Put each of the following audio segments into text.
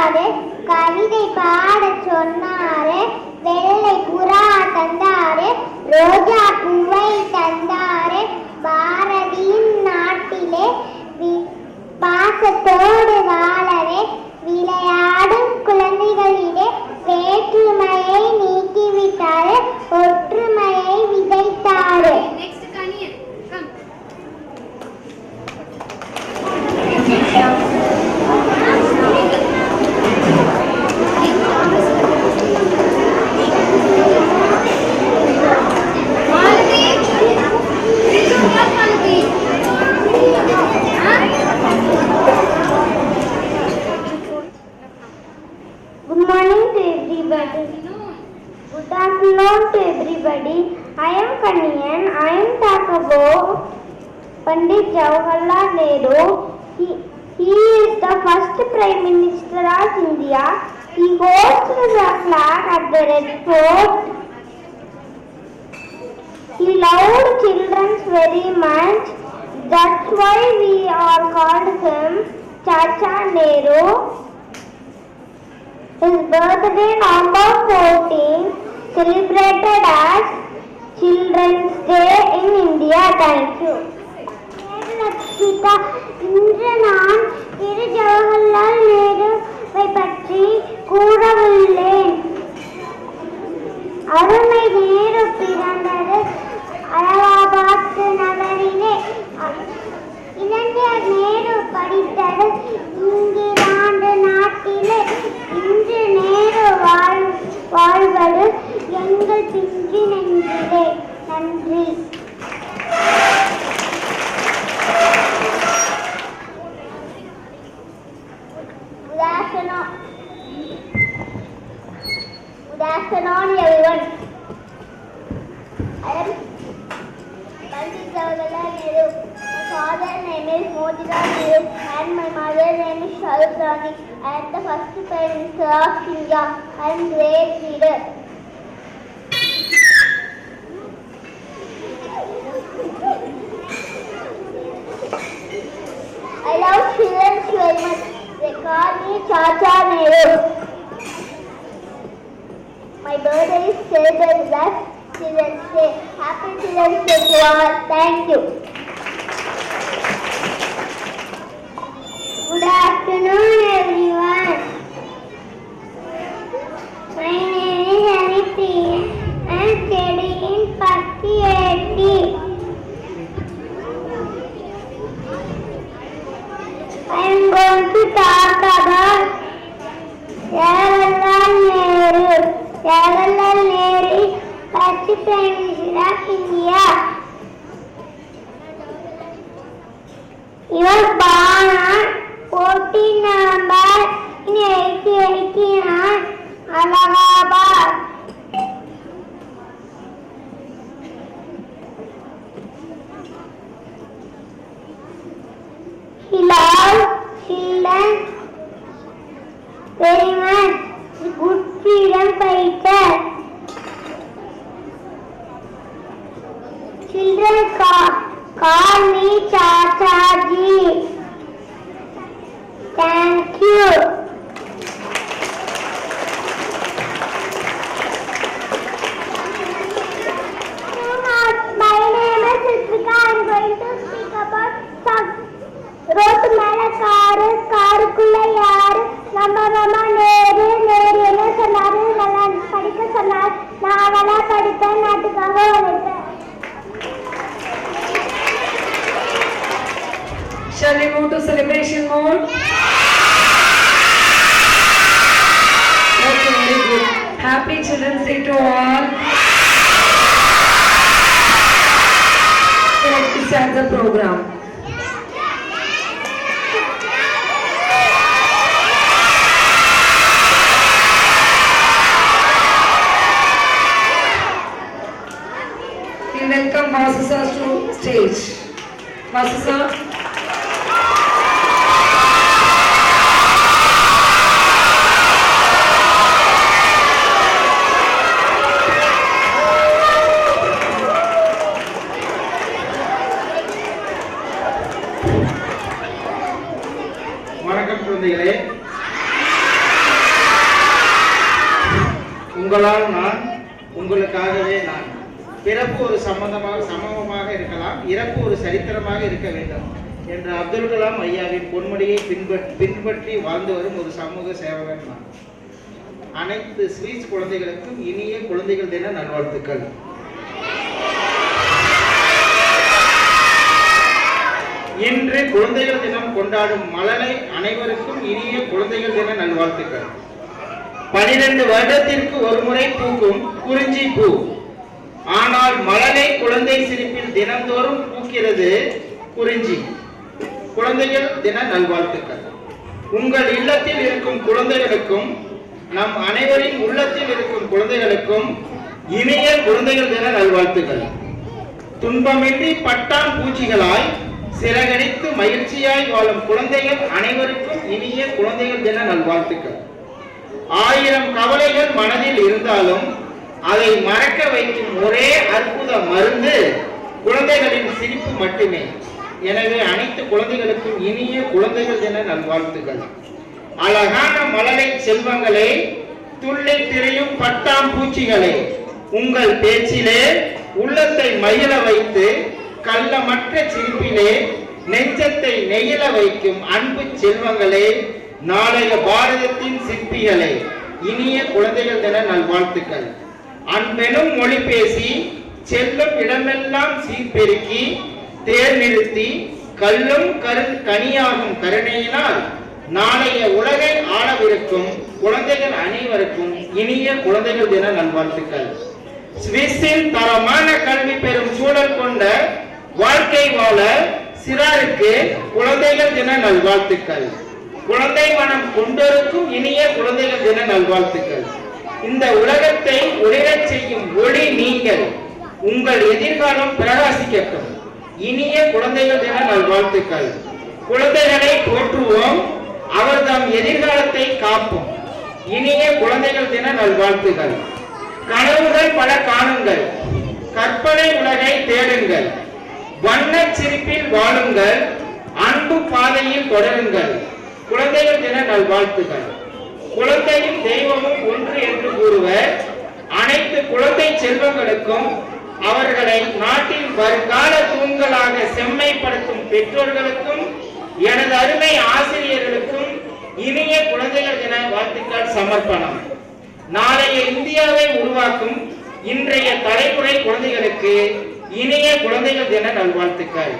தந்தாரு, கவிதை பாட சொன்னாரு, வெள்ளை புறா தந்தாரு, ரோஜா பூவை தந்தாரு. பாரதியின் நாட்டிலே பாசத்தோடு வாழவே விளையாடும் குழந்தைகளிலே வேற்றுமையை நீக்கிவிட்டாரு, ஒற்றுமையை விதைத்தாரு. Good morning to everybody. Good afternoon to everybody. I am Kaniyan. I am talk about Pandit Jawaharlal Nehru. He is the first Prime Minister of India. He holds the flag at the Red Fort. He loved children very much. That's why we are called him Chacha Nehru. His birthday, November 14, celebrated as Children's Day in India. Thank you. இன்று நான் திரு ஜவஹர்லால் நேருவை பற்றி கூற உள்ளேன். அருமை நேரு பிறந்தது அலகாபாத் நகரிலே. இளைஞர் நேரு படித்தது இங்கிலாந்து நாட்டிலே. இன்று நேரு வாழ்வது எங்கள் பிஞ்சு நெஞ்சிலே. நன்றி. Good afternoon everyone. I am Pandit Jawaharlal Nehru. My father's name is Motilal Nehru and my mother's name is Shahrukh Rani. I am the first Prime Minister of India. I am great leader. I love children very much. They call me Chacha Nehru. My birthday is celebrated as Children's Day. Happy Children's Day to all. Thank you. Good afternoon everyone. My name is Aniti. I am studying in first year. I am going to talk about Jawaharlal Nehru. Jawaharlal Nehru is first Prime Minister of India. He was born on 14 November 1889 Allahabad. He loved children very much. A good freedom fighter. Children call me Chacha ji. Thank you. My name is Ritvika. I am going to speak about road மேல காருக்குள்ள யாரு? நம்ம மாமா நேரு. நேரு என்ன சொன்னாரு? நல்லா படிக்க சொன்னார். நான் நல்லா படிப்பேன், நாட்டுக்காக உழைப்பேன். Shall we move to celebration mode? Okay, very good. Happy Children's Day to all. So let's start the program. We welcome Vasu sir to stage. Vasu sir. வணக்கம் குழந்தைகளே. உங்களால் நான், உங்களுக்காகவே நான். பிறப்பு ஒரு சமமாக இருக்கலாம், இறப்பு ஒரு சரித்திரமாக இருக்க வேண்டும் என்ற அப்துல் கலாம் ஐயாவின் பொன்மொழியை பின்பற்றி வாழ்ந்து வரும் ஒரு சமூக சேவகன் நான். அனைத்து ஸ்வீஸ் குழந்தைகளுக்கும் இனிய குழந்தைகள் தின நல்வாழ்த்துக்கள். இன்று குழந்தைகள் தினம் கொண்டாடும் மழலை அனைவருக்கும் இனிய குழந்தைகள் தின நல்வாழ்த்துக்கள். 12 வருடத்திற்கு ஒரு முறை பூக்கும் குறிஞ்சி பூ, ஆனால் மழலை குழந்தை சிரிப்பில் தினந்தோறும் பூக்கிறது குறிஞ்சி. குழந்தைகள் தின நல்வாழ்த்துக்கள். உங்கள் இல்லத்தில் இருக்கும் குழந்தைகளுக்கும் நம் அனைவரின் உள்ளத்தில் இருக்கும் குழந்தைகளுக்கும் இனிய குழந்தைகள் தின நல்வாழ்த்துக்கள். துன்பமின்றி பட்டாம் பூச்சிகளாய் சிறகடித்து மகிழ்ச்சியாய் வாழும் குழந்தைகள் அனைவருக்கும் இனிய குழந்தைகள் தின நல்வாழ்த்துக்கள். 1000 கவலைகள் மனதில் இருந்தாலும் அதை மறக்க வைக்கும் ஒரே அற்புத மருந்து குழந்தைகளின் சிரிப்பு மட்டுமே. எனவே அனைத்து குழந்தைகளுக்கும் இனிய குழந்தைகள் தின நல்வாழ்த்துக்கள். அழகான மழலை செல்வங்களே, துள்ளி திரியும் பட்டாம் பூச்சிகளே, உங்கள் பேச்சிலே உள்ளத்தை மகிழ வைத்து கள்ளமற்ற சிரிப்பிலே நெஞ்சத்தை நெகிழ வைக்கும் அன்பு செல்வங்களே, நாளைய பாரதத்தின் சிற்பிகளே, இனிய குழந்தைகள் தின நல்வாழ்த்துக்கள். அன்பெனும் மொழி பேசி செல்லும் இடமெல்லாம் சீர்பெருக்கி தேர் நிறுத்தி கல்லும் கனியாகும் கருணையினால் நாளைய உலகை ஆளவிருக்கும் குழந்தைகள் அனைவருக்கும் இனிய குழந்தைகள் தின நல்வாழ்த்துக்கள். சுவிஸில் தரமான கல்வி பெறும் சூழல் கொண்ட வாழ்க்கை வாழ சிறாருக்கு குழந்தைகள் தின நல்வாழ்த்துக்கள். குழந்தை மனம் கொண்டோருக்கும் இனிய குழந்தைகள் தின நல்வாழ்த்துக்கள். இந்த உலகத்தை ஒளிரச் செய்யும் ஒளி நீங்கள். உங்கள் எதிர்காலம் பிரகாசிக்கட்டும். இனிய குழந்தைகள் தின நல்வாழ்த்துக்கள். குழந்தைகளை போற்றுவோம், அவர்தம் எதிர்காலத்தை காப்போம். இனிய குழந்தைகள் தின நல்வாழ்த்துக்கள். கனவுகள் பல காணுங்கள், கற்பனை உலகை தேடுங்கள், வண்ண சிரிப்பில் வாழுங்கள், அன்பு பாதையில் தொடருங்கள். குழந்தைகள் தின நல்வாழ்த்துகள். குழந்தையும் தெய்வமும் ஒன்று என்று கூறுவர். அனைத்து குழந்தை செல்வங்களுக்கும் அவர்களை நாட்டின் வருங்கால தூண்களாக செம்மைப்படுத்தும் பெற்றோர்களுக்கும் எனது அருமை ஆசிரியர்களுக்கும் இனிய குழந்தைகள் தின வாழ்த்துக்கள் சமர்ப்பணம். நாளைய இந்தியாவை உருவாக்கும் இன்றைய தலைமுறை குழந்தைகளுக்கு இனிய குழந்தைகள் தின நல்வாழ்த்துக்கள்.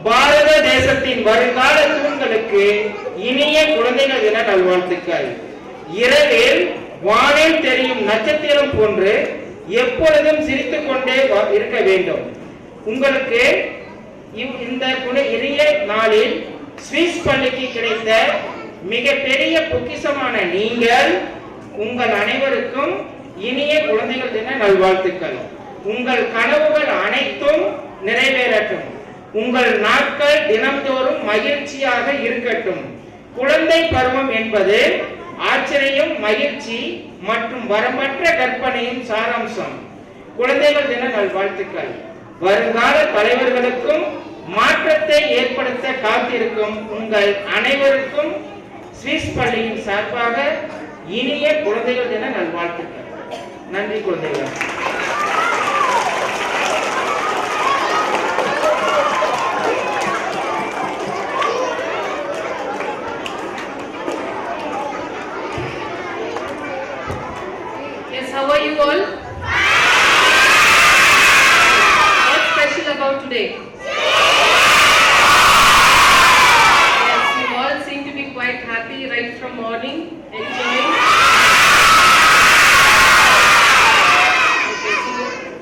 பாரத தேசத்தின் வருங்கால தூண்களுக்கு இனிய குழந்தைகள் தின நல்வாழ்த்துக்கள். இரவில் வானில் தெரியும் நட்சத்திரம் போன்று எப்பொழுதும் சிரித்துக் கொண்டே இருக்க வேண்டும். உங்களுக்கு இந்த இனிய நாளில் சுவிஸ் பள்ளிக்கு கிடைத்த மிக பெரிய பொக்கிஷமான நீங்கள் உங்கள் அனைவருக்கும் இனிய குழந்தைகள் தின நல்வாழ்த்துக்கள். உங்கள் கனவுகள் அனைத்தும் நிறைவேறட்டும். உங்கள் நாட்கள் தினந்தோறும் மகிழ்ச்சியாக இருக்கட்டும். குழந்தை பருவம் என்பது ஆச்சரியம், மகிழ்ச்சி மற்றும் வரம்பற்ற கற்பனையின் சாராம்சம். குழந்தைகள் தின நல்வாழ்த்துக்கள். வருங்கால தலைவர்களுக்கும் மாற்றத்தை ஏற்படுத்த காத்திருக்கும் உங்கள் அனைவருக்கும் சுவிஸ் பள்ளியின் சார்பாக இனிய குழந்தைகள் தின நல்வாழ்த்துக்கள். நன்றி குழந்தைகள். How are you all? What's special about today? Yes, you all seem to be quite happy right from morning, enjoying. Okay, so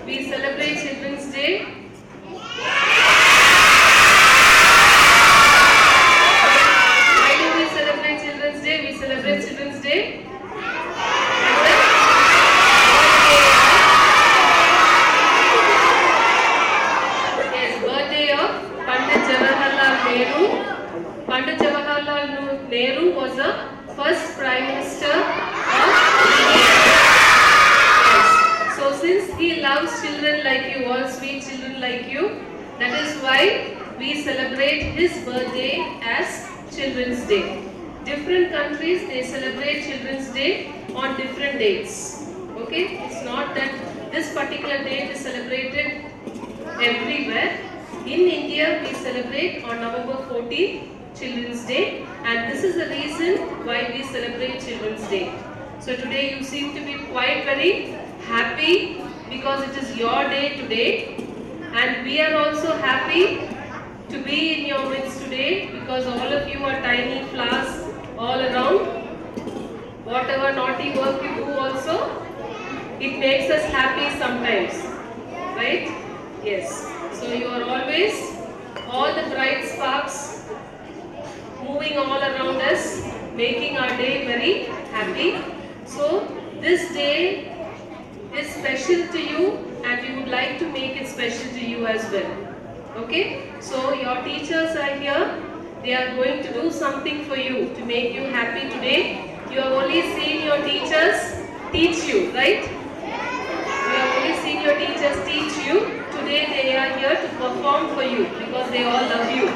we celebrate Children's Day. Why do we celebrate Children's Day? We celebrate Children's Day. Pandit Jawaharlal Nehru was the first Prime Minister of India. Yes. So since he loves children like you, all sweet children like you, that is why we celebrate his birthday as Children's Day. Different countries, they celebrate Children's Day on different dates. Okay, it's not that this particular date is celebrated everywhere. In India, we celebrate on November 14th, Children's Day, and this is the reason why we celebrate Children's Day. So today you seem to be quite very happy because it is your day today, and we are also happy to be in your midst today because all of you are tiny flowers all around. Whatever naughty work you do also, it makes us happy sometimes, right? Yes. So you are always all the bright sparks moving all around us, making our day very happy. So this day is special to you, and we would like to make it special to you as well. Okay? So your teachers are here. They are going to do something for you to make you happy today. You have only seen your teachers teach you, right? You have only seen your teachers teach you. Today they are here to perform for you because they all love you.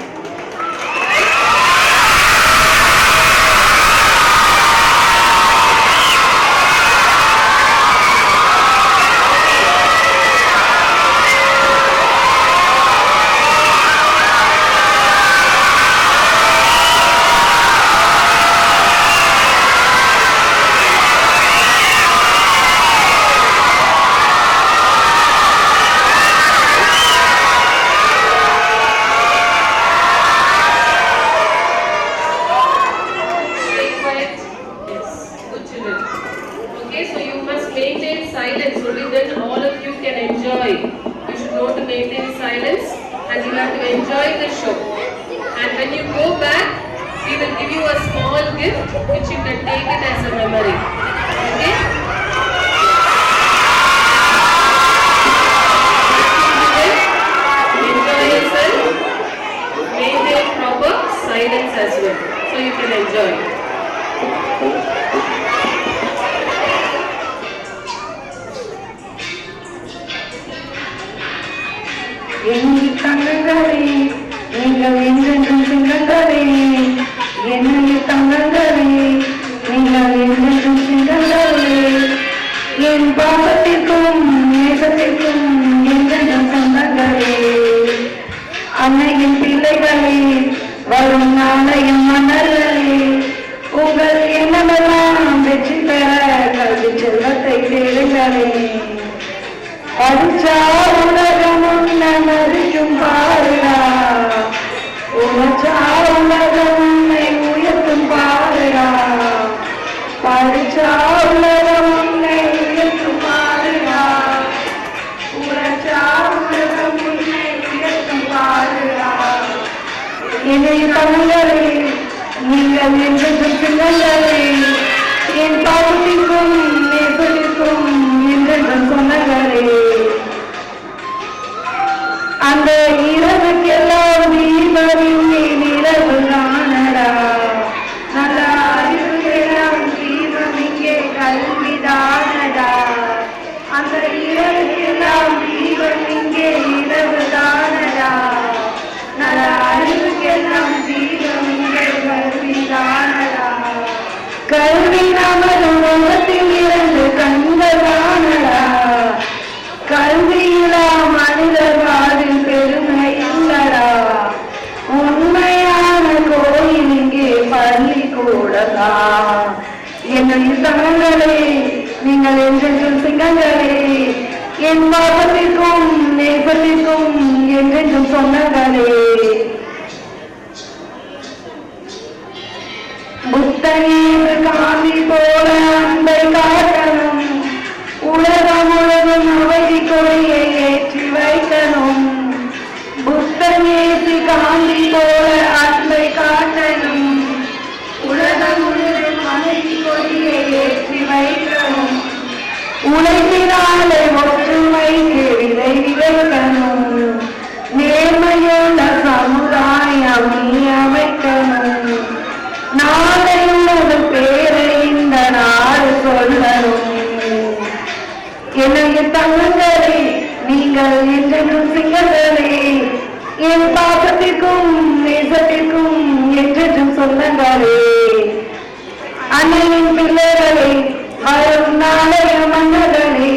அரும் நாளைய மன்னர்களே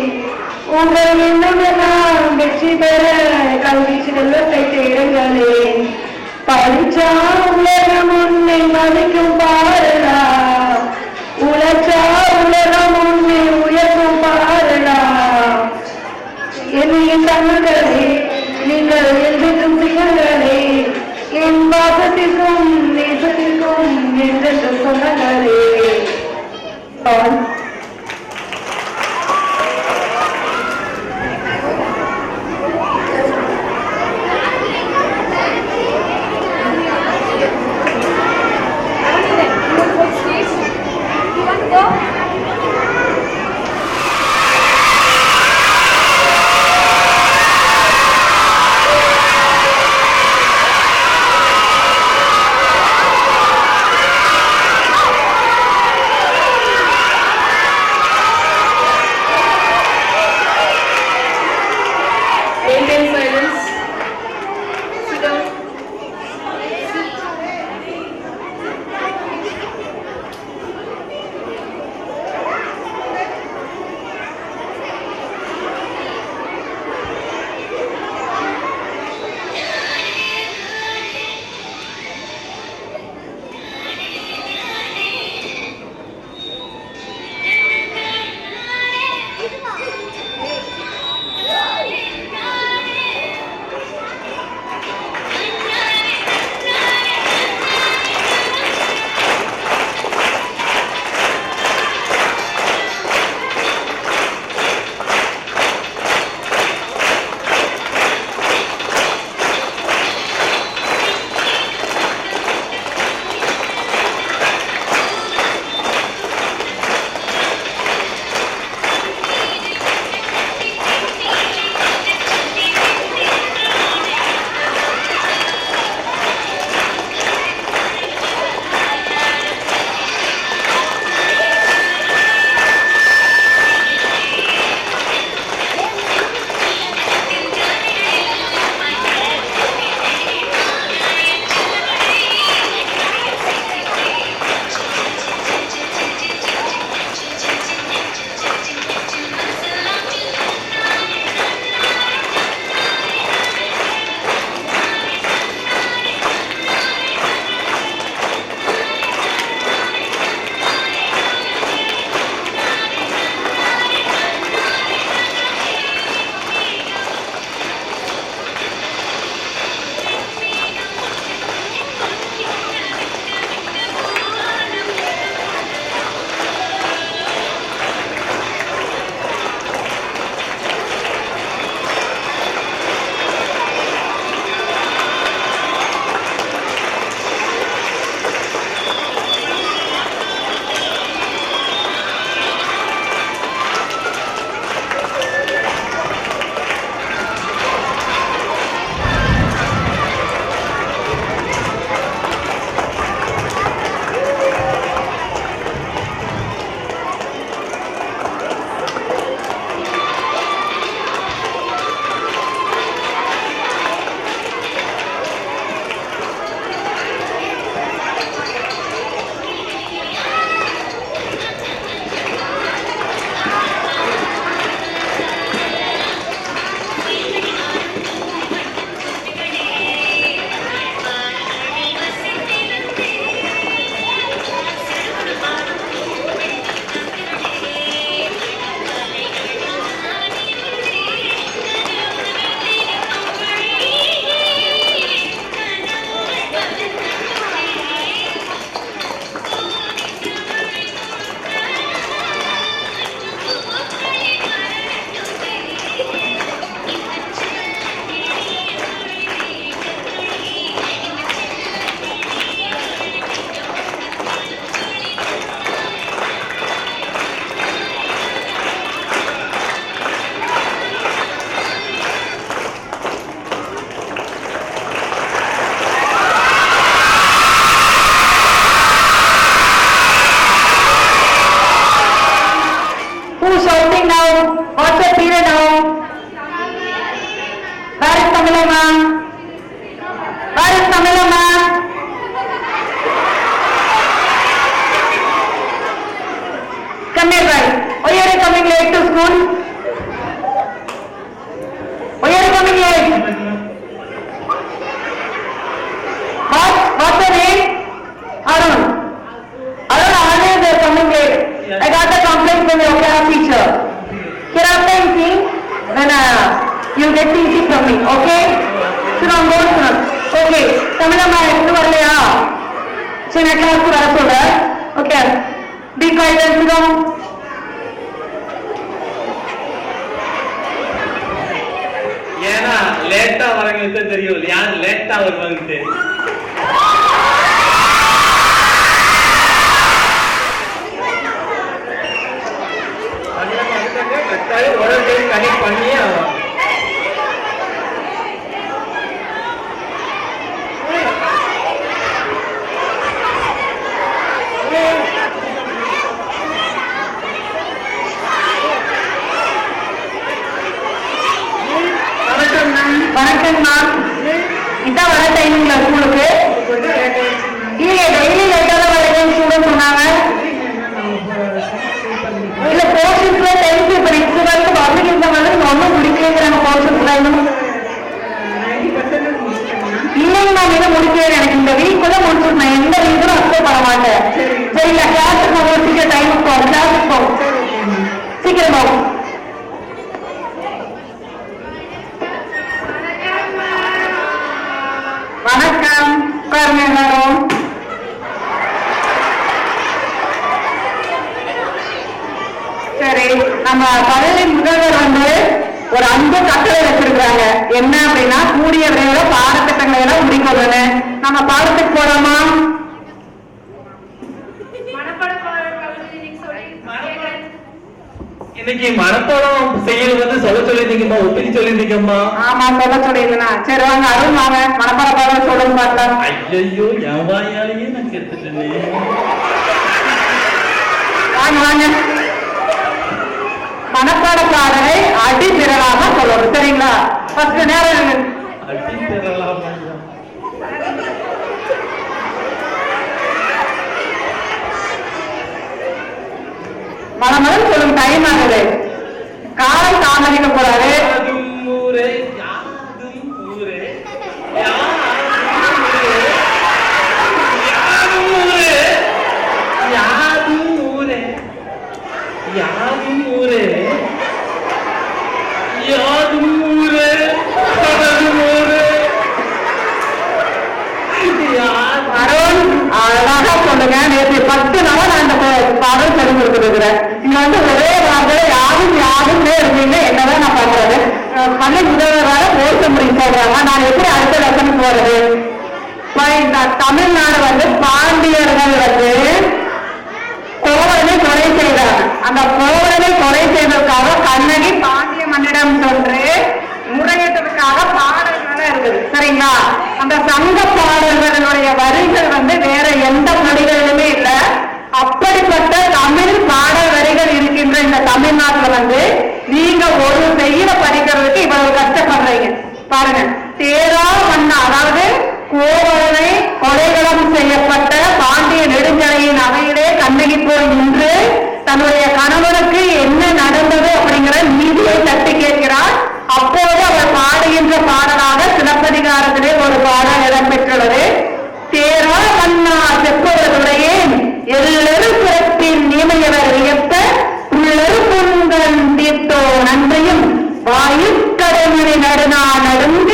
உங்கள் எண்ணமெல்லாம் வெற்றி பெற கல்வி செல்வத்தை தேடுங்களே. படிச்சா உலகம் உன்னை மதிக்கும் பாருடா, உழைச்சா உலகம் உன்னை உயர்த்தும் பாருடா. என்னையின் தமிழர்களே நீங்கள் என்றும் திகழ்களே, என் பாசத்திற்கும் நேசத்திற்கும் என்றென்று சொன்னங்களே. get easy from me, okay? Suram, go Suram. Okay, Tamilama இன்னும் வரலையா? சரி நான் கிளாஸ்க்கு வர சொல்றேன். Okay, be quiet and Suram. ஏன்னா லேட்டா வரவங்களுக்கு தெரியும் யார் லேட்டா வருவாங்க. கட்டாயம் ஒரு டைம் கனெக்ட் பண்ணியே ஆகும். வணக்கம் மேம், இதான் வர டைமிங்ல ஸ்கூலுக்கு இல்லையே, டெய்லி லேட்டா தான் வரேன்னு ஸ்டூடெண்ட் சொன்னாங்க. இல்ல போர்ஷன்ஸ்ல டென்த் இப்ப நெக்ஸ்ட் வரைக்கும் பப்ளிக் இந்த மாதிரி ஒன்றும் முடிக்கலைங்கிறாங்க போர்ஷன்ஸ்ல. இல்லைங்க மேம், இதை முடிக்கவே எனக்கு இந்த வீக் கூட முடிச்சுட்டு நான் எந்த வீக்கும் அப்ளை பண்ண மாட்டேன். சரிங்களா, கிளாஸுக்கு போகும், சீக்கிரம் டைமுக்கு போகும், கிளாஸுக்கு போகும், சீக்கிரம் போகும். வணக்கம், உட்காருங்க எல்லாரும். சரி, நம்ம பள்ளி முதல்வர் வந்து ஒரு 5 கட்டளை வச்சிருக்காங்க. என்ன அப்படின்னா கூடிய விரைவில் பாடத்திட்டங்களை எல்லாம் முடிக்கணும்னு. நம்ம பாடத்துக்கு போறோமா? இன்னைக்கு மனப்பாடம் செய்யறது வந்து சொல்ல சொல்லிருந்தீங்கம்மா, ஒப்பிடி சொல்லிருந்தீங்கம்மா. ஆமா, சொல்ல சொல்லியிருந்தா. சரி வாங்க, அருண் வாங்க, மனப்பாட பாடம் சொல்லுங்க பார்க்கலாம். ஐயோ, என் வாயாலேயே நான் கெடுத்துட்டேனே. வாங்க வாங்க, மனப்பாட பாடலை அடி திரளாக சொல்லணும். சரிங்களா, ஃபர்ஸ்ட் நேரம் அடி பெறலாமா? மனமரம் சொல்லும், டைம் ஆகுது, காலம் தாமதிக்க கூடாது. யாதும் ஊரே, யாதும் ஊரே, யாதும் ஊரே, யாதும் ஊரே, யாதும் ஊரே, யாதும் ஊரே, யாதும் ஊரே. அருண் அழகா சொல்லுங்க. நேற்று 10 நாள் நான் இந்த பாடல் தெரிஞ்சு கொடுத்துருக்கிறேன். இங்க வந்து ஒரே வார்த்தை யாரும் யாருமே இருக்கீங்க, என்னதான் நான் பண்றது? பள்ளி முதல்வராக போர்க்க முடியும் சொல்றாங்க. நான் எப்படி அடுத்த லெசன் போறது? தமிழ்நாடு வந்து பாண்டியர்கள் வந்து கோவலனை கொலை செய்தார். அந்த கோவலனை கொலை செய்வதற்காக கண்ணகி பாண்டிய மன்னிடம் சென்று முறையிட்டதுக்காக பாடல்கள் இருக்குது. சரிங்களா, அந்த சங்க பாடல்களுடைய வரிகள் வந்து வேற எந்த மொழிகளிலுமே இல்ல. அப்படிப்பட்ட தமிழ் பாடல் வரிகள் இருக்கின்ற இந்த தமிழ்நாட்டுல வந்து நீங்க ஒரு செய்தியில படிக்கிறதுக்கு இவ்வளவு கஷ்டப்படுறீங்க பாருங்க. தேரா மன்னா, அதாவது கோவலனை கொலைகளம் செய்யப்பட்ட பாண்டிய நெடுஞ்சலையின் அவையிலே கண்ணகி போய் நின்று தன்னுடைய கணவனுக்கு என்ன நடந்தது அப்படிங்கிற நீதியை தட்டி கேட்கிறார். அப்போது அவர் பாடுகின்ற பாடலாக சிலப்பதிகாரத்திலே ஒரு பாடல் இடம்பெற்றுள்ளது. தேரா மன்னா செப்பவர்களுடைய எல்லொரு பிறப்பின் நீமையவர் வியப்ப உள்ளொரு பொங்கல் தீர்த்தோ நன்றியும் வாயுக்கடைமணி நடுநா நடுங்க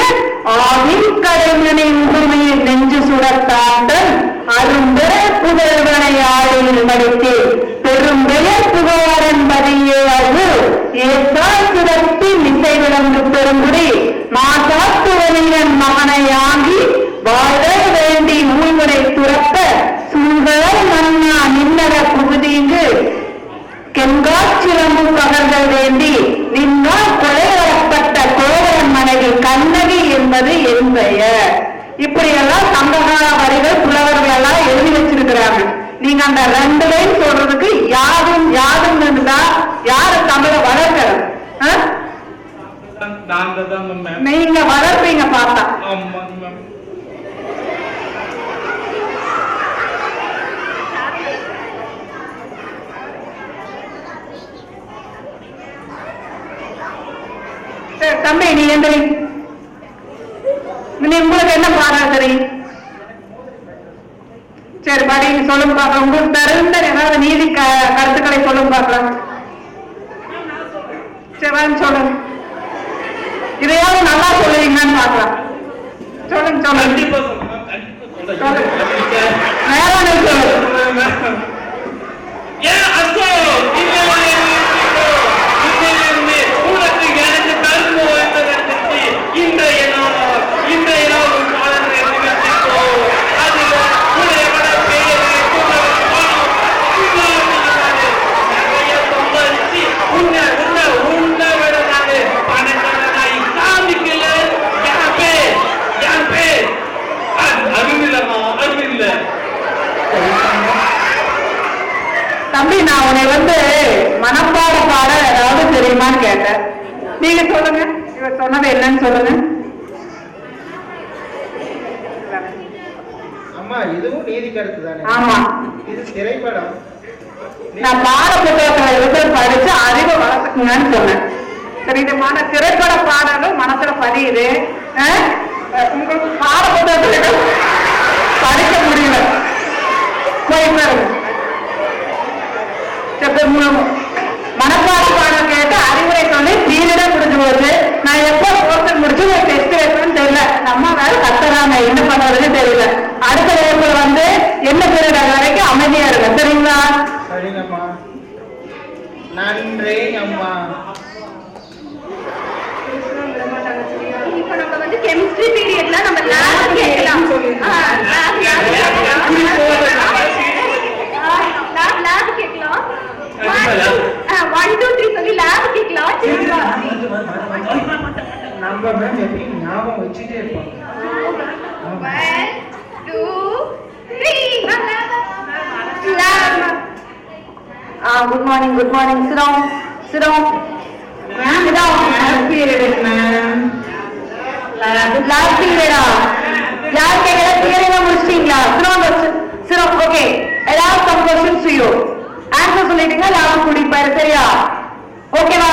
ஆவிக்கடைமணி உரிமையில் நெஞ்சு சுடத்தாண்டன் அரும்பெற புகழ்வனை ஆளில் மடித்து பெரும்பெயர் புகாரன் பதியே அது ஏற்றால் சுடத்தி மிசை விளங்கு பெருங்குடி மாசாத்துவனியன் மகனை ஆகி வாழ வேண்டி ஊழ்முறை துறப்ப சுங்கர் மன்னா நின்னர புகுதீங்கு கெங்காச்சிலம்பு பகர்கள் வேண்டி நின்னால் கொலை வரப்பட்ட கோவலன் மனைவி கண்ணகி என்பது என் பெயர். இப்படியெல்லாம் சங்ககால வரிகள் புலவர்கள் எல்லாம் எழுதி வச்சிருக்கிறாங்க. நீங்க அந்த 2 லைன் சொல்றதுக்கு யாரும் யாரும் இருந்தா யாரு தமிழ வளர்க்கிறது? நீங்க வளர்ப்பீங்க பார்த்தா. தம்பி நீ எந்திரி. உங்களுக்கு என்ன பாடம் தெரியும்? சரி படி, சொல்லுங்க பார்க்கலாம். உங்களுக்கு தருந்த ஏதாவது நீதி கருத்துக்களை சொல்லுங்க பார்க்கலாம். சரி சொல்லுங்க. இதையாவது நல்லா சொல்லுவீங்கன்னு பாக்கலாம். சொல்லுங்க சொல்லுங்க. கண்டிப்பா சொல்லுங்க. கண்டிப்பா சொல்றேன். நேரம் சொல்லு. ஏன் அசோ உனக்கு எனக்கு கரும்பு வந்ததற்கு இன்றைய நாள் அதில் உடைய பேரு உன்னை விட நானு பணக்காரனாய் காமிக்கல. என் பேர் அறிவில்லம்மா, அறிவில்ல. தம்பி, நான் உன்னை மனப்பாட பாடம் ஏதாவது தெரியுமான்னு கேட்டேன். நீங்க சொல்லுங்க, இவர் சொன்னது என்னன்னு சொல்லுங்க. அம்மா இதுவும் நீதி கருத்து தானே? ஆமா, இது திரைப்படம். நான் பாட புத்தகத்துல இருந்து படிச்சு அறிவை வளர்த்துக்குங்கன்னு சொன்னேன். சரி, இது திரைப்பட பாடலும் மனசுல பதியுது. உங்களுக்கு பாட புத்தகத்துல படிக்க முடியல. மனப்பாட பாடம் கேட்டு அறிவுரை சொல்லி பீரியடா முடிஞ்சு போச்சு. நான் எப்போ கோர்ஸ் முடிச்சு ஒரு டெஸ்ட் வைக்கணும்னு தெரியல. நம்ம வேற கத்துறாங்க, என்ன பண்றதுன்னு தெரியல. அடுத்த வகுப்புல என்ன பீரியட் வரைக்கும் அமைதியா இருங்க, சரிங்களா? சரிங்கம்மா, நன்றி அம்மா. இப்போ நம்ம கெமிஸ்ட்ரி பீரியட்ல நம்ம லேப் கேட்கலாம். லேப் கேட்கலாம். 1 2 3 சொல்லி லேப் கேட்கலாம். நம்ம மேம் எப்பயும் ஞாபகம் வச்சுட்டே இருப்பாங்க. 1 2 3 lab. Good morning, good morning. Sit down, sit down. Sit down. Last period, ma'am. Last period. யார் கேட்கல? தியரியா முடிச்சிட்டீங்களா? Sit down, sit down. Okay. I have some questions to you. Answer சொல்லிட்டீங்க, லாபம் குடிப்பாரு, சரியா? ஓகேவா?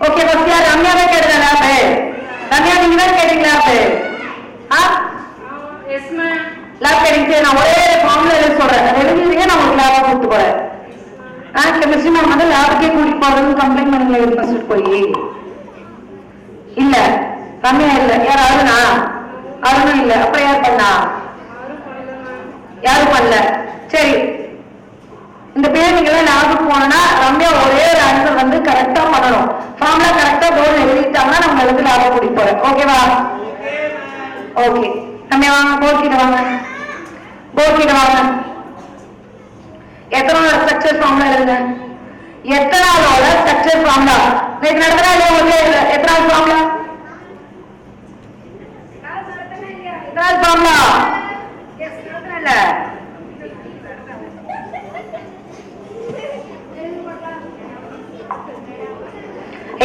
ஓகே, ஃபர்ஸ்ட் யார்? ரம்யா தான் கேட்டதா லாப்? ரம்யா, நீங்க தான் கேட்டீங்களா லாப்? Yes ma'am. லாப் கேட்டீங்க. நான் ஒரே ஃபார்முலா எழுத சொல்றேன், அதை எழுதிட்டீங்க, நான் உங்களுக்கு லாபம் கொடுத்து போறேன். கெமிஸ்ட்ரி மேம் லேபுக்கே கூட்டிட்டு போறதுன்னு கம்ப்ளைண்ட் பண்ணீங்க ஃபர்ஸ்ட் போய். இல்ல, ரம்யா இல்ல. யார்? அருணா? அருணும் இல்ல. அப்புறம் யார் பண்ணா? யாரும் பண்ணல. சரி, இந்த பேர் நீங்க எல்லாம் லேபுக்கு போனோம்னா ரம்யா ஒரே ஒரு ஆன்சர் கரெக்டா பண்ணணும். ஃபார்முலா கரெக்டா போர்டு எழுதிட்டாங்கன்னா நம்ம எழுதி லேபுக்கு கூட்டிட்டு போறேன். ஓகேவா? ஓகே, ரம்யா வாங்க, போர்டு கிட்ட வாங்க, போர்டு கிட்ட வாங்க. எத்தனாவது ஸ்ட்ரக்சர் ஃபார்முலா எழுதுங்க. எத்தனாவது ஸ்ட்ரக்சர் ஃபார்முலா? நேற்று நடத்தினா இல்லையா உங்களுக்கு? எத்தனாவது ஃபார்முலா? எத்தனாவது ஃபார்முலா? இல்ல,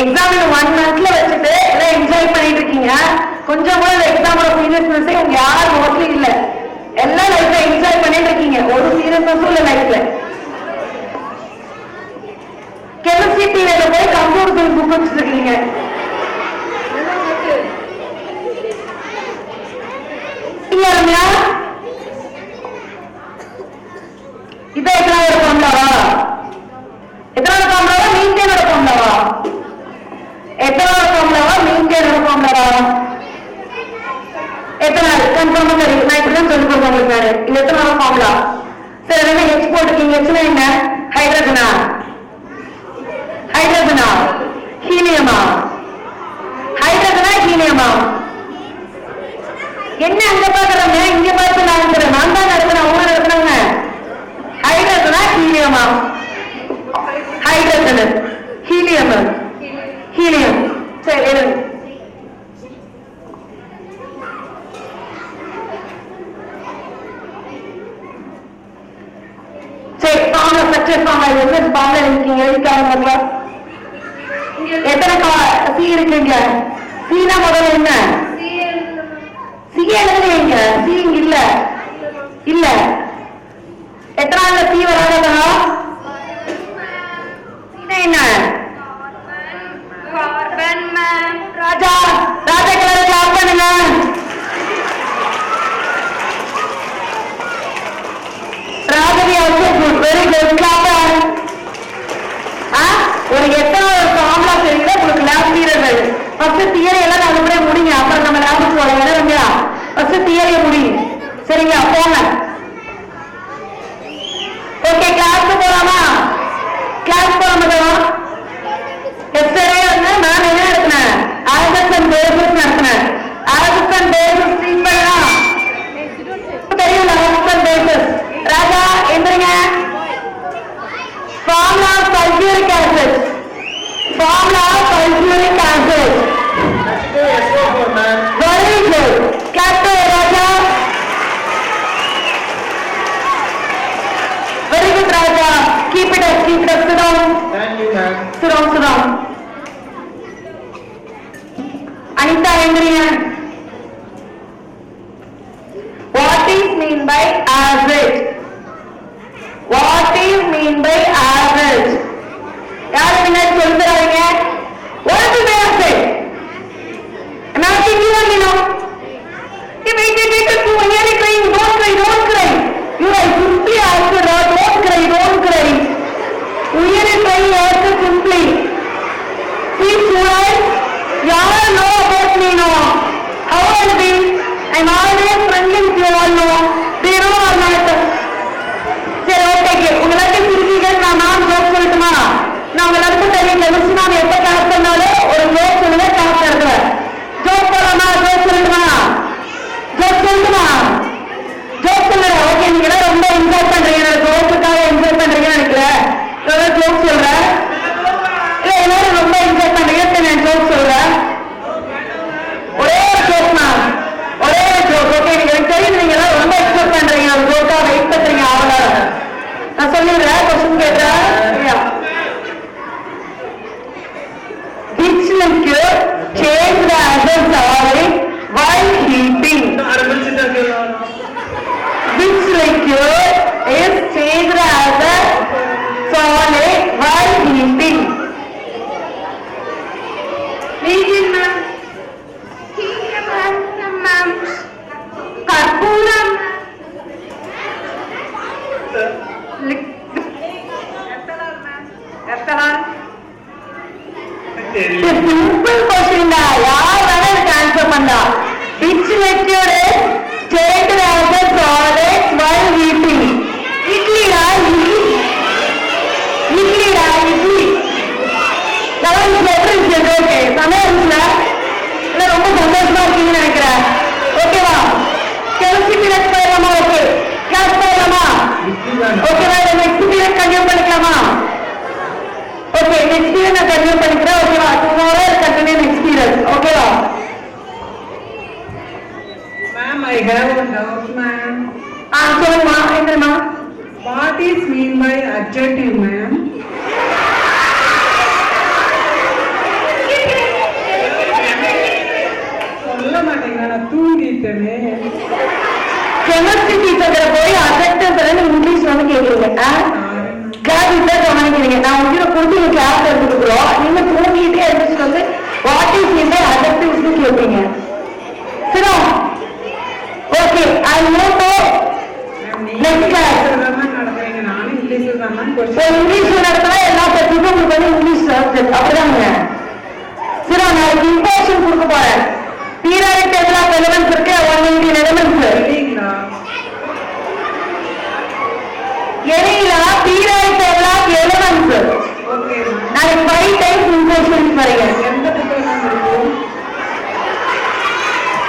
எக்ஸாம் 1 மந்த்ல வச்சுட்டு எல்லாம் என்ஜாய் பண்ணிட்டு இருக்கீங்க. கொஞ்சம் கூட எக்ஸாமோட சீரியஸ்னஸே உங்க யாரும் மோஸ்ட்லி இல்ல. எல்லாம் லைஃப்ல என்ஜாய் பண்ணிட்டு இருக்கீங்க, ஒரு சீரியஸ்னஸும் இல்ல லைஃப்ல. கெமிஸ்ட்ரி பீரியட்ல போய் கம்ப்யூட்டர் புக் வச்சிருக்கீங்க. இல்ல ரம்யா, இதை எத்தனாவது ஃபார்முலாவா? எத்தனாவது ஃபார்முலாவா? மீன்டேனோட ஃபார்முலாவா? எத்தனாவது ஃபார்முலாவா? மீன்டேனோட ஃபார்முலாவா? எத்தனாவது கன்ஃபார்மா தெரியும்? நான் இப்படிதான் சொல்லி கொடுப்பேன் உங்களுக்கு. நானு இது எத்தனாவது ஃபார்முலா? சரி, என்ன எக்ஸ் போட்டுருக்கீங்க? எக்ஸ்னா என்ன? ஹைட்ரஜனா? ஹைட்ரஜனா? ஹீலியமா? ஹைட்ரஜனா ஹீலியமா? என்ன அங்க பாக்குறாங்க, இங்க பார்த்து நான் தான் நடத்தினேன், அவங்க நடத்தினாங்க. ஹைட்ரஜனா ஹீலியமா? Hydrogen, helium, helium. சரி, எழுது. சரி, ஃபார்முலா ஸ்ட்ரக்சர் ஃபார்முலா என்ன ஃபார்முலா இருக்கீங்க? எழுதிக்காங்க. எத்தனை சி இருக்குங்க? சீனா முதல்ல என்ன? சி எழுதுவீங்க. சி இங்க இல்ல. இல்ல, எத்தனாவது சி வராதா? என்ன? ராஜா, ராஜா கிளாஸ் கிளாஸ் பண்ணுங்க. Rajavi also good, very good, clap. ஒரு எத்தனாவது ஃபார்முலா தெரியுதோ உங்களுக்கு லேப் பீரியட் ஃபர்ஸ்ட் தியரி எல்லாம் நல்லபடியா முடிங்க, அப்புறம் நம்ம லேபுக்கு போறோம். இல்லைங்களா? ஃபர்ஸ்ட் தியரியை முடிங்க. சரிங்களா? போங்க. ஓகே, கிளாஸ்க்கு போலாமா? கிளாஸ் போலாமா? எஸ்டர்டே வந்து நான் என்ன நடத்தினேன்? ஆல்பஸ் அண்ட் பேசிஸ் நடத்தினேன். ஆல்பஸ் அண்ட் பேசிஸ் ட்ரீட் பண்ணலாம் தெரியும். ஆல்பஸ் அண்ட் பேசிஸ் ராஜா எந்திரிங்க. Formula sulphuric acid. Formula sulphuric acid. Very good. Clap to Raja. Very good, Raja. Keep it up, keep it up. Sit down. Thank you, ma'am. Sit down, sit down. Anita, Andrea. What is mean by average? What is mean by average? யார் பின்னாடி சொல்லுறாங்க? What is the average? I'm asking you only now. If I get it to really crying, don't cry, don't cry. You are simply answer, don't cry, don't cry. Really cry, answer simply. Please students, you all know about me now. How I be? I'm always friendly with you all now. Do you know or not? சரி, okay. உங்களுக்கு புரிஞ்சுக்க நான் joke சொல்லட்டுமா? நான் உங்களுக்கு தெரியும், chemistry நான் எப்ப கிளாஸ் பண்ணாலும் ஒரு ஜோக் சொல்லுங்க, கிளாஸ் நடத்துவேன். ஜோக் போலாமா? ஜோக் சொல்லட்டுமா? ஜோக் சொல்லட்டுமா? ஜோக் சொல்லுறேன். ஓகே, நீங்க ரொம்ப என்ஜாய் பண்றீங்க, ஜோக்குக்காக என்ஜாய் பண்றீங்கன்னு நினைக்கிறேன். ஜோக் சொல்றேன். இல்ல, எல்லாரும் ரொம்ப என்ஜாய் பண்றீங்க. நான் ஜோக் சொல்றேன். ஒரே ஒரு ஜோக் தான், ஒரே ஒரு ஜோக். ஓகே, எனக்கு தெரியும் நீங்க எல்லாம் ரொம்ப எக்ஸ்பெக்ட் பண்றீங்க, ஒரு ஜோக்கா வெயிட் பண்றீங்க. அவள நான் சொல்லிடுறேன். கொஸ்டின் கேட்கிறேன். Which liquid change the acid solid while heating? Which liquid is changed as a solid while heating? Helium, ma'am. Helium, ma'am. Carbonum. Ethanol, ma'am. Ethanol. Simple question da. யார் வேணா இதுக்கு ஆன்சர் பண்ணா. Which liquid is changed as a solid while heating? Idli டா, இட்லி. இட்லி டா, இட்லி. நல்லா இருக்கு. Okay, சமையல்ல இல்ல ரொம்ப சந்தோஷமா இருக்கீங்கன்னு நினைக்கிறேன். ஓகேவா? கெமிஸ்ட்ரி பீரியட் போயிடலாமா? ஓகே, கிளாஸ் போயிடலாமா? ஓகேவா? நெக்ஸ்ட் பீரியட் கண்டினியூ பண்ணிக்கலாமா? ஓகே, நெக்ஸ்ட் பீரியட் நான் கண்டினியூ பண்ணிக்கிறேன். ஓகேவா? Tomorrow continue next period. ஓகேவா? Ma'am, I have a doubt, ma'am. சொல்லுங்கம்மா. என்னம்மா? What is mean by adjective, ma'am? சொல்ல மாட்டேங்க, நான் தூங்கிட்டேனே. கெமிஸ்ட்ரி டீச்சர் போய் அஜெக்டிவ் இங்கிலீஷ் வந்து கேக்குறீங்க. கிளாஸ் தான் கவனிக்கிறீங்க. நான் உங்களுக்கு கொடுத்து கிளாஸ் எடுத்துக்கிறோம். நீங்க தூங்கிட்டே எடுத்துட்டு வந்து what is mean by adjectives கேட்பீங்க. சரி, okay. I know to next class நடத்துறீங்க. நானும் இங்கிலீஷ்ல தான் மேம் கொஸ்டின். இங்கிலீஷ்ல நடத்தினா எல்லா சப்ஜெக்டும் உங்களுக்கு வந்து இங்கிலீஷ் சப்ஜெக்ட் அப்படிதாங்க. சரி, நான் இம்போர்ஷன் கொடுக்க போறேன். பீரியாடிக் டேபிள் ஆஃப் எலிமெண்ட்ஸ் இருக்கு, 180 எலிமெண்ட்ஸ். சரிங்களா? எனிலா periodic table of elements. Okay ma'am. நாளைக்கு 5 டைம்ஸ் இம்போர்ஷன்ஸ் வரீங்க. எந்த புத்தகம் இருக்கும்?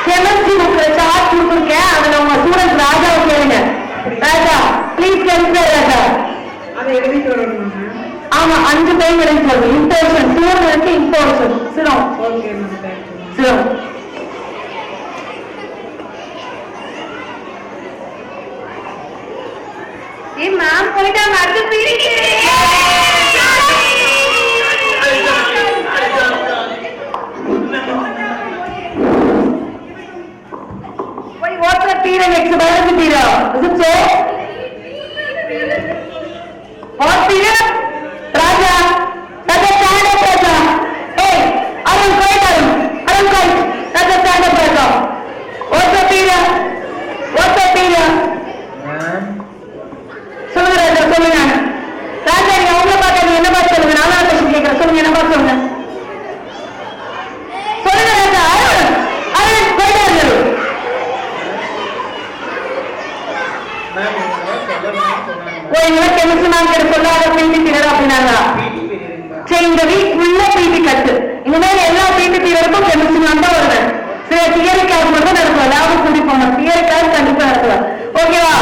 கெமிஸ்ட்ரி புக்ல சார்ட் கொடுத்துருக்கேன். அதுல உங்க ஸ்டூடெண்ட் ராஜாவை கேளுங்க. ராஜா, ப்ளீஸ் கன்சிடர் ராஜா. அதை எழுதிட்டு வரணும் மேம். ஆமா, 5 டைம் எழுதி சொல்லுங்க. இம்போர்ஷன் 2 இருக்கு. இம்போர்ஷன் சிரம். Okay ma'am, thank you. சிரம். ஏ மேம் போயிட்டாங்க. அடுத்த period. Why, what's the period? Next biology period. Is it so? What period? Raja. Raja, stand up, Raja. Hey, Arun, quiet, Arun. Arun, quiet. Raja, stand up, Raja. What's the period? What's the period? சொல்லுங்க ராஜா, சொல்லுங்க. ராஜா, நீங்க அவங்கள பார்க்க என்ன பார்த்து சொல்லுங்க. 4வது question கேட்கறேன். சொல்லுங்க, என்ன பார்த்து சொல்லுங்க. மேம் சொல்லணும்னு சொன்னாங்க. ஓ இவங்க கெமிஸ்ட்ரி மேம் கிட்ட சொல்லாத பிடி பீரியட் அப்படின்னாங்களா? பிடி பீரியட் சரி இந்த வீக் ஃபுல்லா பிடி கட்டு. இனிமேல் எல்லா பிடி பீரியடுக்கும் கெமிஸ்ட்ரி மேம் தான் வருவேன். சில தியரி கிளாஸ் மட்டும் நடக்கும். லேபுக்கு கூட்டி போகணும். தியரி கிளாஸ் கண்டிப்பா நடத்துவேன். ஓகேவா?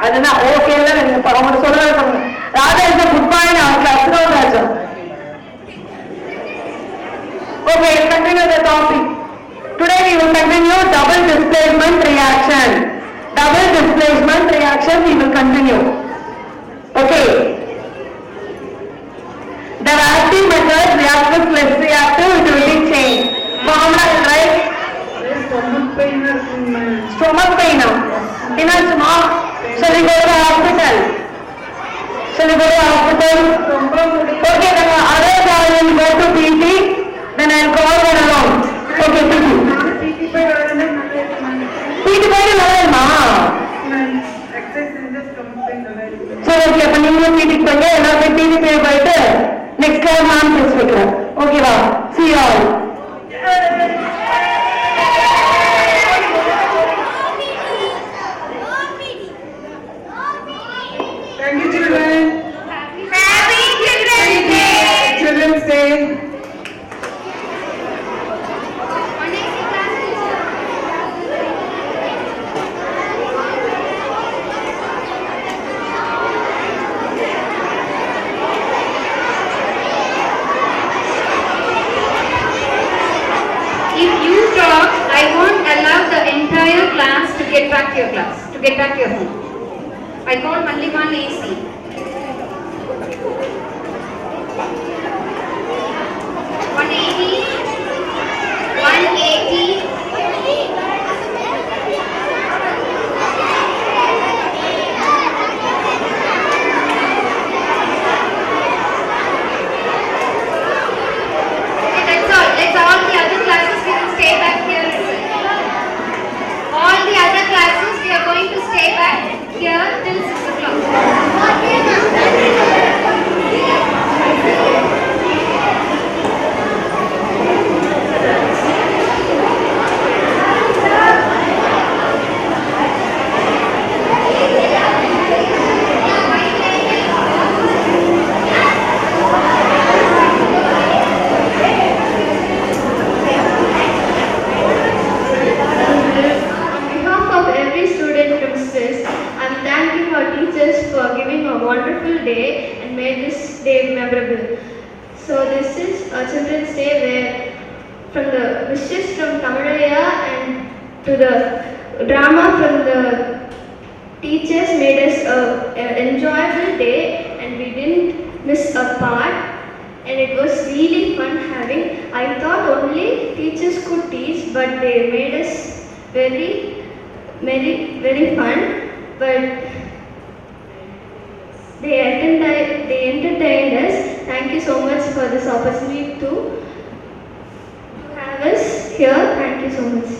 அதுதான் ஓகே இல்ல நீங்க அவங்க சொல்றது சொல்லுங்க. Radha is a good boy in our class. No Raja. Okay, continue the topic. Today we will continue double displacement reaction. Double displacement reaction we will continue. Okay. The reactive method react with less reactive it will be changed. Formula is right. Stomach pain இருக்கும் ma'am. Stomach pain. என்னாச்சுமா? Shall we go to the hospital? Shall we go to the hospital? Okay, then others will go to PT. Then I will call them alone. Okay, PT. நான் PT போய் வரேன்னா நல்லா இருக்கு ma'am. PT போயிட்டு வரலாமா? Ma'am, exercise செஞ்சா stomach pain நல்லா இருக்கு. சரி ஓகே அப்ப நீங்களும் PT போங்க எல்லாரும் PT போயிட்டு நெக்ஸ்ட் கிளாஸ் நான் பேச வைக்கிறேன். ஓகேவா? See you all. Thank you children. Happy Children's Day. Children's Day. If you talk, I won't allow the entire class to get back to your class, to get back to your home. I call only one AC. 180. 180. Okay, that's all. Let's all the other classes we will stay back here. All the other classes we are going to stay back here till 6 o'clock. On behalf of every student from SIS, I'm thanking our teachers for giving a wonderful day and made this day memorable. So this is a Children's Day where from the wishes from Tamaraya and to the drama from the teachers made us an enjoyable day and we didn't miss a part. And it was really fun having. I thought only teachers could teach, but they made us very fun. But they entertained us. Thank you so much for this opportunity to have us here. Thank you so much.